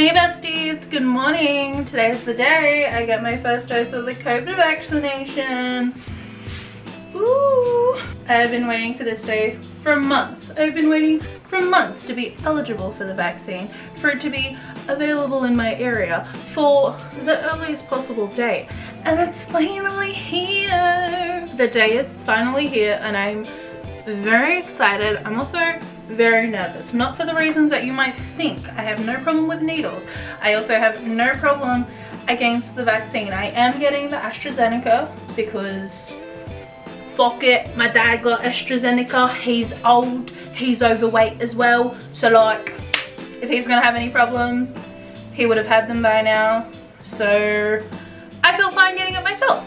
Hey besties, good morning. Today's the day I get my first dose of the COVID vaccination. Ooh. I've been waiting for this day for months. I've been waiting for months to be eligible for the vaccine, for it to be available in my area for the earliest possible date. And it's finally here. The day is finally here and I'm very excited. I'm also very nervous, not for the reasons that you might think. I have no problem with needles. I also have no problem against the vaccine. I am getting the AstraZeneca because fuck it, my dad got AstraZeneca. He's old, he's overweight as well, so like if he's gonna have any problems he would have had them by now, so I feel fine getting it myself.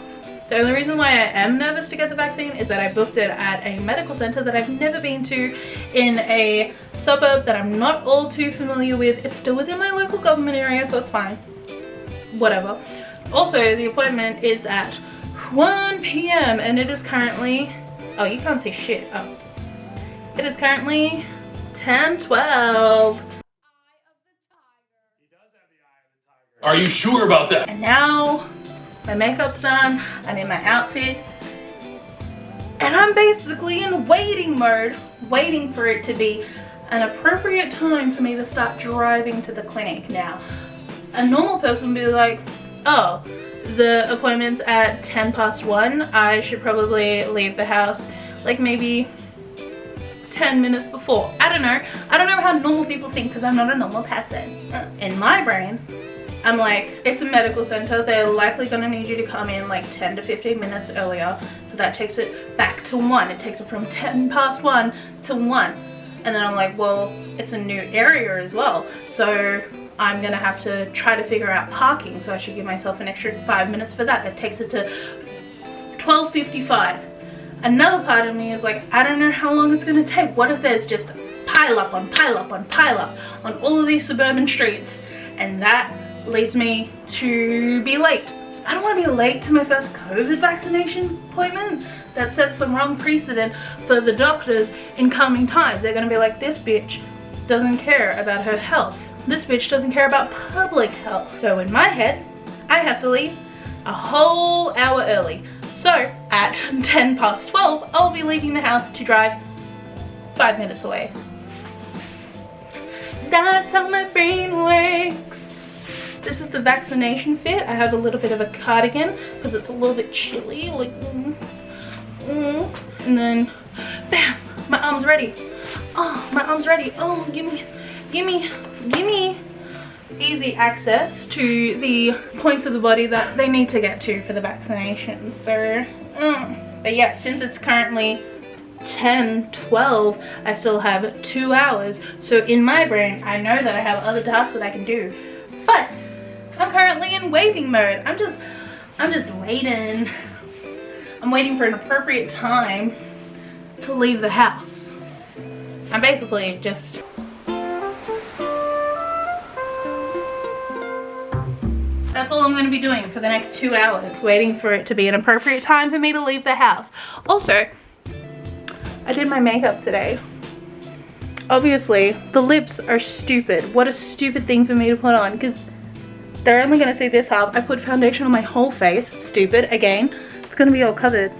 The only reason why I am nervous to get the vaccine is that I booked it at a medical center that I've never been to in a suburb that I'm not all too familiar with. It's still within my local government area, so it's fine. Whatever. Also, the appointment is at 1 p.m. and it is currently, oh, you can't see shit. Oh. It is currently 10:12. Are you sure about that? And now my makeup's done, I'm in my outfit, and I'm basically in waiting mode, waiting for it to be an appropriate time for me to start driving to the clinic. Now, a normal person would be like, oh, the appointment's at 1:10, I should probably leave the house like maybe 10 minutes before. I don't know how normal people think because I'm not a normal person. In my brain, I'm like, it's a medical center, they're likely gonna need you to come in like 10 to 15 minutes earlier, so that takes it back to 1. It takes it from 1:10 to 1. And then I'm like, well, it's a new area as well, so I'm gonna have to try to figure out parking, so I should give myself an extra 5 minutes for that. That takes it to 12:55. Another part of me is like, I don't know how long it's gonna take. What if there's just pile up on pile up on pile up on all of these suburban streets, and that leads me to be late. I don't want to be late to my first COVID vaccination appointment. That sets the wrong precedent for the doctors in coming times. They're going to be like, this bitch doesn't care about her health. This bitch doesn't care about public health. So in my head, I have to leave a whole hour early. So at 12:10, I'll be leaving the house to drive 5 minutes away. That's how my brain works. This is the vaccination fit. I have a little bit of a cardigan because it's a little bit chilly, like, and then, bam, my arm's ready. Oh, my arm's ready. Oh, give me easy access to the points of the body that they need to get to for the vaccination. So, but yeah, since it's currently 10:12, I still have 2 hours. So in my brain, I know that I have other tasks that I can do, but I'm currently in waiting mode. I'm just waiting. I'm waiting for an appropriate time to leave the house. I'm basically just, that's all I'm going to be doing for the next 2 hours, waiting for it to be an appropriate time for me to leave the house. Also, I did my makeup today. Obviously, the lips are stupid. What a stupid thing for me to put on, because they're only gonna see this half. I put foundation on my whole face. Stupid, again. It's gonna be all covered.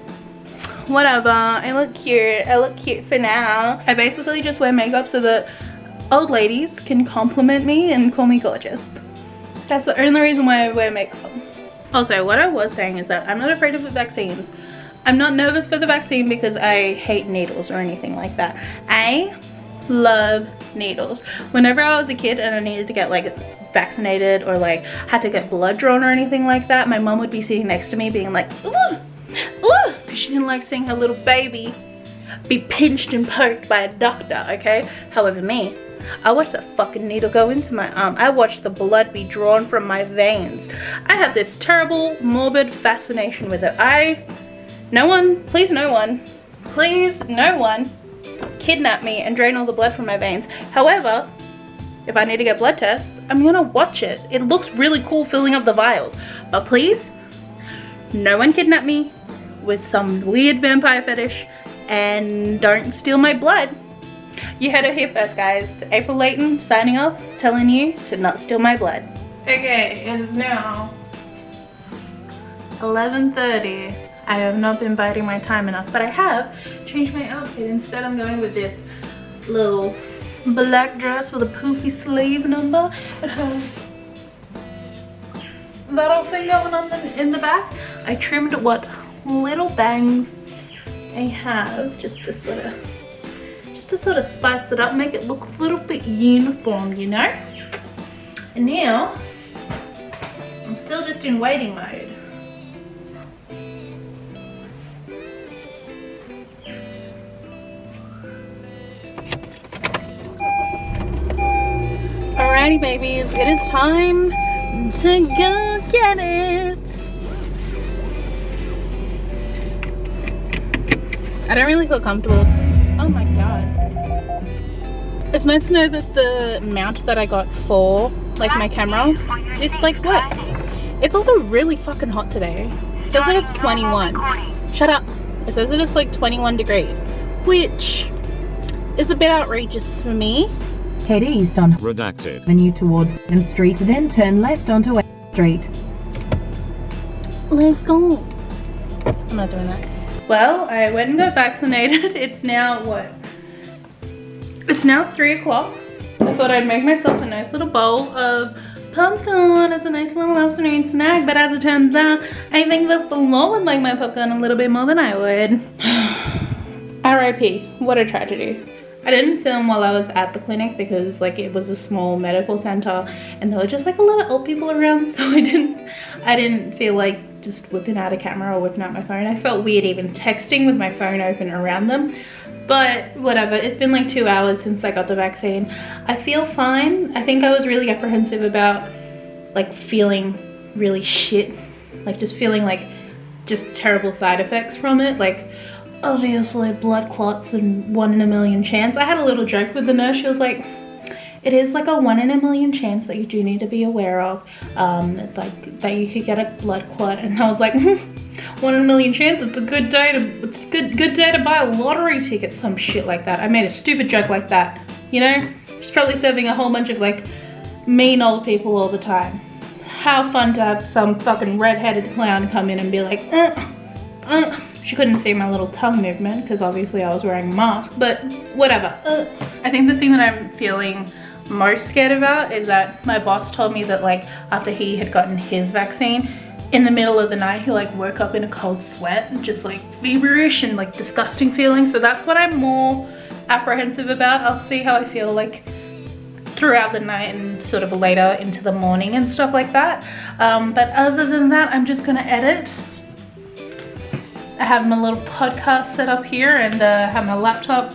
Whatever, I look cute. I look cute for now. I basically just wear makeup so that old ladies can compliment me and call me gorgeous. That's the only reason why I wear makeup. Also, what I was saying is that I'm not afraid of the vaccines. I'm not nervous for the vaccine because I hate needles or anything like that. I love needles. Whenever I was a kid and I needed to get like vaccinated or like had to get blood drawn or anything like that, my mom would be sitting next to me being like, ooh, ooh, because she didn't like seeing her little baby be pinched and poked by a doctor, okay? However, me, I watched that fucking needle go into my arm. I watched the blood be drawn from my veins. I have this terrible, morbid fascination with it. please no one kidnap me and drain all the blood from my veins. However, if I need to get blood tests, I'm gonna watch it. It looks really cool filling up the vials. But please, no one kidnap me with some weird vampire fetish and don't steal my blood. You heard it here first, guys. April Layton signing off, telling you to not steal my blood. Okay, it is now 11:30. I have not been biding my time enough, but I have changed my outfit. Instead, I'm going with this little black dress with a poofy sleeve number. It has that whole thing going on in the back. I trimmed what little bangs I have just to sort of spice it up, make it look a little bit uniform, you know? And now I'm still just in waiting mode. Alrighty babies, it is time to go get it. I don't really feel comfortable. Oh my god. It's nice to know that the mount that I got for like my camera, it like works. It's also really fucking hot today. It says that it's 21. Shut up. It says that it's like 21 degrees, which is a bit outrageous for me. Head east on Redacted. Avenue towards N Street, then turn left onto West Street. Let's go. I'm not doing that. Well, I went and got vaccinated. It's now what? It's now 3 o'clock. I thought I'd make myself a nice little bowl of popcorn as a nice little afternoon snack, but as it turns out, I think that the Lord would like my popcorn a little bit more than I would. R.I.P. What a tragedy. I didn't film while I was at the clinic because like it was a small medical center and there were just like a lot of old people around, so I didn't feel like just whipping out a camera or whipping out my phone. I felt weird even texting with my phone open around them, but whatever. It's been like 2 hours since I got the vaccine. I feel fine. I think I was really apprehensive about like feeling really shit, like just feeling like just terrible side effects from it, like obviously blood clots and 1 in a million chance. I had a little joke with the nurse. She was like, it is like a 1 in a million chance that you do need to be aware of, like that you could get a blood clot. And I was like, 1 in a million chance. It's a good day to buy a lottery ticket, some shit like that. I made a stupid joke like that, you know? She's probably serving a whole bunch of like mean old people all the time. How fun to have some fucking red-headed clown come in and be like, She couldn't see my little tongue movement because obviously I was wearing a mask, but whatever. I think the thing that I'm feeling most scared about is that my boss told me that like after he had gotten his vaccine, in the middle of the night he like woke up in a cold sweat and just like feverish and like disgusting feeling. So that's what I'm more apprehensive about. I'll see how I feel like throughout the night and sort of later into the morning and stuff like that. But other than that, I'm just gonna edit. I have my little podcast set up here and have my laptop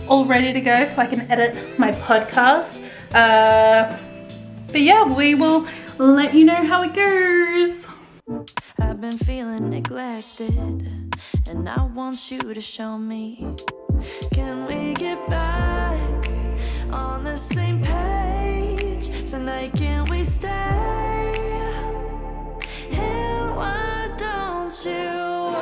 all ready to go so I can edit my podcast. But yeah, we will let you know how it goes. I've been feeling neglected and I want you to show me. Can we get back on the same page? Tonight can we stay? And why don't you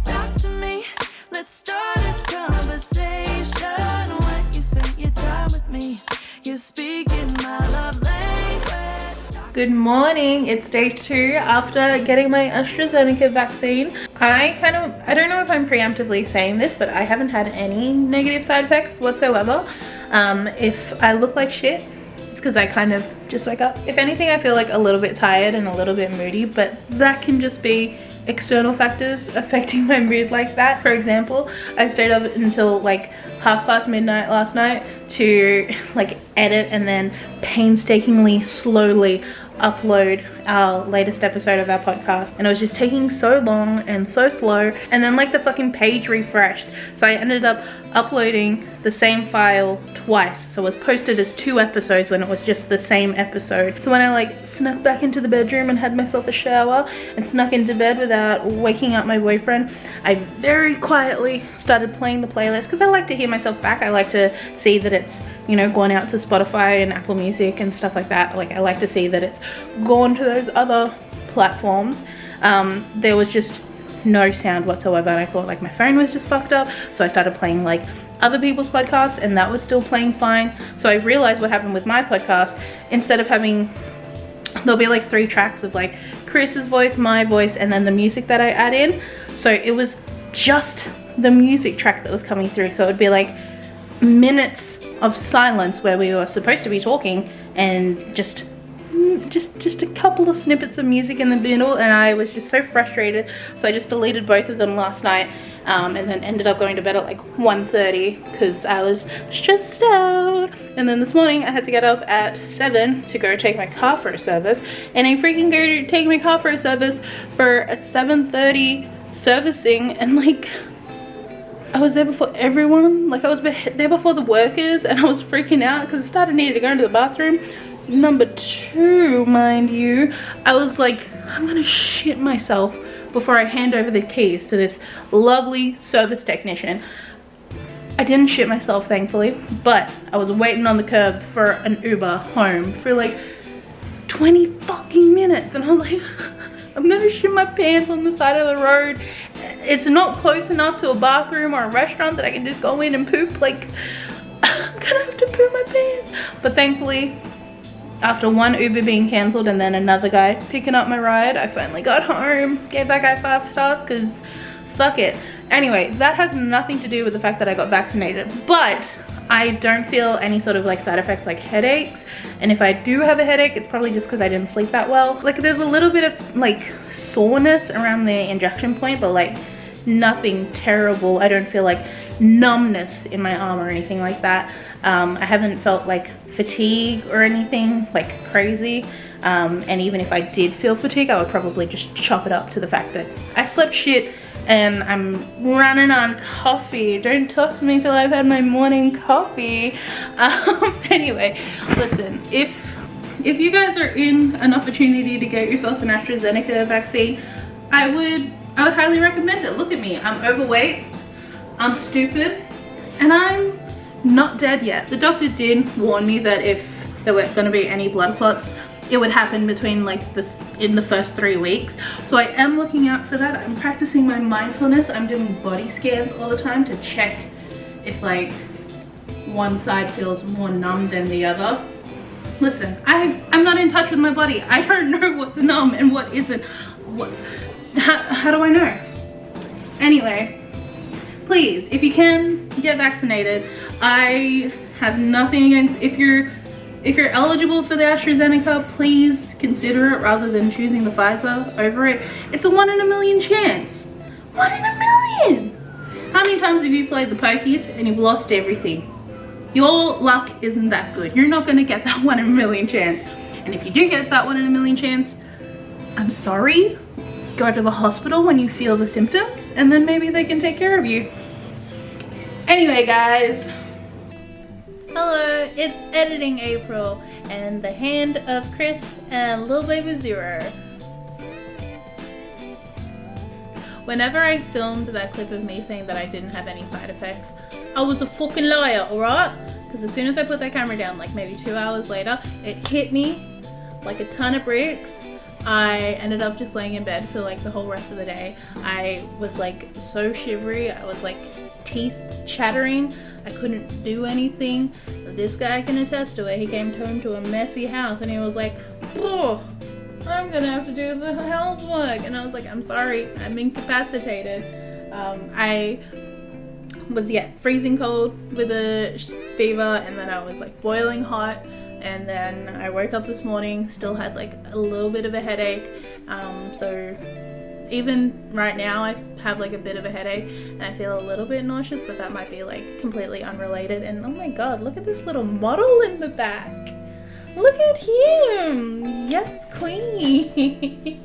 talk to me, let's start a conversation. When you spend your time with me, you're speaking my love language. Good morning, it's day 2 after getting my AstraZeneca vaccine. I don't know if I'm preemptively saying this, but I haven't had any negative side effects whatsoever. If I look like shit, it's because I kind of just wake up. If anything, I feel like a little bit tired and a little bit moody, but that can just be external factors affecting my mood like that. For example, I stayed up until like midnight last night to like edit and then painstakingly slowly upload our latest episode of our podcast, and it was just taking so long and so slow, and then like the fucking page refreshed, so I ended up uploading the same file twice, so it was posted as 2 episodes when it was just the same episode. So when I like snuck back into the bedroom and had myself a shower and snuck into bed without waking up my boyfriend, I very quietly started playing the playlist because I like to hear myself back. I like to see that it's, you know, gone out to Spotify and Apple Music and stuff like that. Like I like to see that it's gone to those other platforms. There was just no sound whatsoever, and I thought like my phone was just fucked up, so I started playing like other people's podcasts and that was still playing fine. So I realized what happened with my podcast. Instead of having, there'll be like 3 tracks of like Chris's voice, my voice, and then the music that I add in. So it was just the music track that was coming through. So it would be like minutes of silence where we were supposed to be talking and just a couple of snippets of music in the middle, and I was just so frustrated. So I just deleted both of them last night, and then ended up going to bed at like 1:30 because I was stressed out. And then this morning I had to get up at 7 to go take my car for a service, and I freaking go to take my car for a service for a 7:30 servicing, and like I was there before everyone. Like I was there before the workers, and I was freaking out because I started needing to go into the bathroom. Number 2, mind you, I was like, I'm gonna shit myself before I hand over the keys to this lovely service technician. I didn't shit myself, thankfully, but I was waiting on the curb for an Uber home for like 20 fucking minutes, and I was like, I'm gonna shit my pants on the side of the road. It's not close enough to a bathroom or a restaurant that I can just go in and poop. Like, I'm gonna have to poop my pants. But thankfully, after one Uber being cancelled and then another guy picking up my ride, I finally got home. Gave that guy 5 stars because fuck it. Anyway, that has nothing to do with the fact that I got vaccinated, but I don't feel any sort of like side effects like headaches. And if I do have a headache, it's probably just because I didn't sleep that well. Like there's a little bit of like soreness around the injection point, but like nothing terrible. I don't feel like numbness in my arm or anything like that. I haven't felt like fatigue or anything like crazy. And even if I did feel fatigue, I would probably just chop it up to the fact that I slept shit and I'm running on coffee. Don't talk to me till I've had my morning coffee. Anyway, listen, if you guys are in an opportunity to get yourself an AstraZeneca vaccine, I would highly recommend it. Look at me, I'm overweight, I'm stupid, and I'm not dead yet. The doctor did warn me that if there were gonna be any blood clots, it would happen between like in the first 3 weeks. So I am looking out for that. I'm practicing my mindfulness. I'm doing body scans all the time to check if like one side feels more numb than the other. Listen, I'm not in touch with my body. I don't know what's numb and what isn't. How do I know? Anyway, please, if you can, get vaccinated. I have nothing against, if you're eligible for the AstraZeneca, please consider it rather than choosing the Pfizer over it. It's a 1 in a million chance. 1 in a million! How many times have you played the pokies and you've lost everything? Your luck isn't that good. You're not gonna get that 1 in a million chance. And if you do get that 1 in a million chance, I'm sorry. Go to the hospital when you feel the symptoms, and then maybe they can take care of you. Anyway, guys. Hello, it's editing April and the hand of Chris and little baby Zero. Whenever I filmed that clip of me saying that I didn't have any side effects, I was a fucking liar, alright? Because as soon as I put that camera down, like maybe 2 hours later, it hit me like a ton of bricks. I ended up just laying in bed for like the whole rest of the day. I was like so shivery. I was like teeth chattering. I couldn't do anything. This guy can attest to it. He came home to a messy house and he was like, oh, I'm gonna have to do the housework. And I was like, I'm sorry, I'm incapacitated. I was freezing cold with a fever, and then I was like boiling hot. And then I woke up this morning, still had like a little bit of a headache. So even right now I have like a bit of a headache and I feel a little bit nauseous, but that might be like completely unrelated. And oh my god, look at this little model in the back. Look at him. Yes, queen.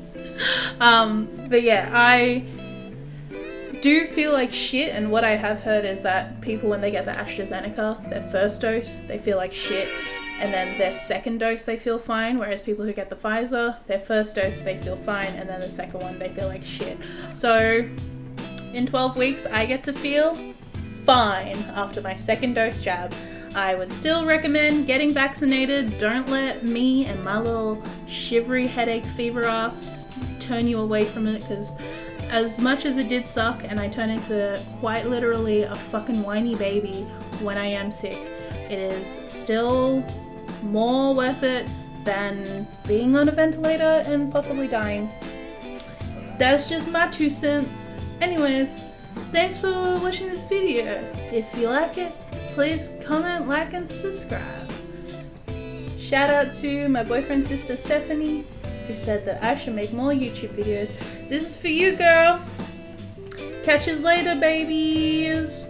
But yeah, I do feel like shit, and what I have heard is that people, when they get the AstraZeneca, their first dose, they feel like shit. And then their second dose, they feel fine. Whereas people who get the Pfizer, their first dose, they feel fine. And then the second one, they feel like shit. So in 12 weeks, I get to feel fine after my second dose jab. I would still recommend getting vaccinated. Don't let me and my little shivery headache fever ass turn you away from it, because as much as it did suck and I turn into quite literally a fucking whiny baby when I am sick, it is still more worth it than being on a ventilator and possibly dying. That's just my 2 cents. Anyways, thanks for watching this video. If you like it, please comment, like, and subscribe. Shout out to my boyfriend's sister Stephanie, who said that I should make more YouTube videos. This is for you, girl. Catch us later, babies.